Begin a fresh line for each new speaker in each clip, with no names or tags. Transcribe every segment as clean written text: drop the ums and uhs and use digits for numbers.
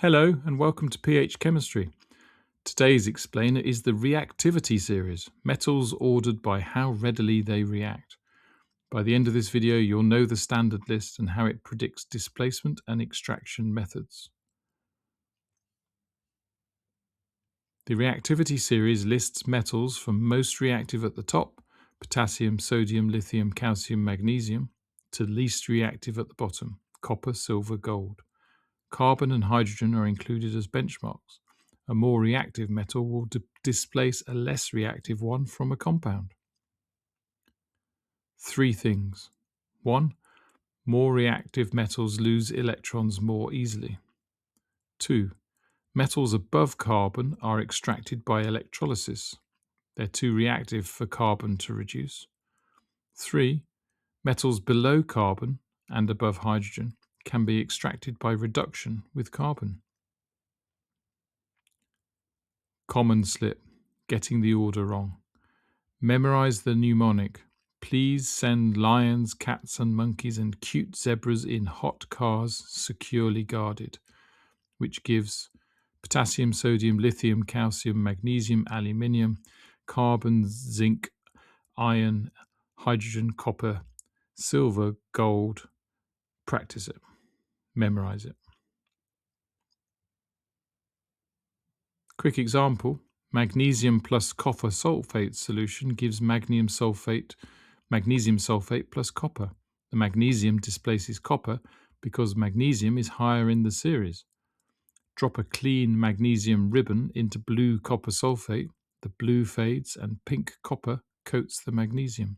Hello and welcome to PH Chemistry. Today's explainer is the Reactivity Series, metals ordered by how readily they react. By the end of this video, you'll know the standard list and how it predicts displacement and extraction methods. The Reactivity Series lists metals from most reactive at the top, potassium, sodium, lithium, calcium, magnesium, to least reactive at the bottom, copper, silver, gold. Carbon and hydrogen are included as benchmarks. A more reactive metal will displace a less reactive one from a compound. 3 things. 1. More reactive metals lose electrons more easily. 2. Metals above carbon are extracted by electrolysis. They're too reactive for carbon to reduce. 3. Metals below carbon and above hydrogen can be extracted by reduction with carbon. Common slip, getting the order wrong. Memorize the mnemonic. Please send lions, cats and monkeys and cute zebras in hot cars securely guarded, which gives potassium, sodium, lithium, calcium, magnesium, aluminium, carbon, zinc, iron, hydrogen, copper, silver, gold. Practice it. Memorize it. Quick example. Magnesium plus copper sulfate solution gives magnesium sulfate plus copper. The magnesium displaces copper because magnesium is higher in the series. Drop a clean magnesium ribbon into blue copper sulfate. The blue fades and pink copper coats the magnesium.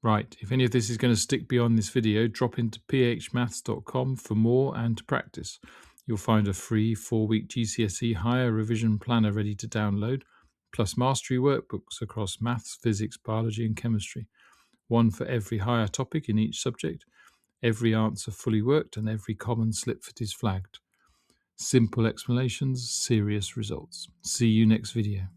Right, if any of this is going to stick beyond this video, drop into phmaths.com for more and to practice. You'll find a free 4-week GCSE higher revision planner ready to download, plus mastery workbooks across maths, physics, biology and chemistry. One for every higher topic in each subject, every answer fully worked and every common slip that is flagged. Simple explanations, serious results. See you next video.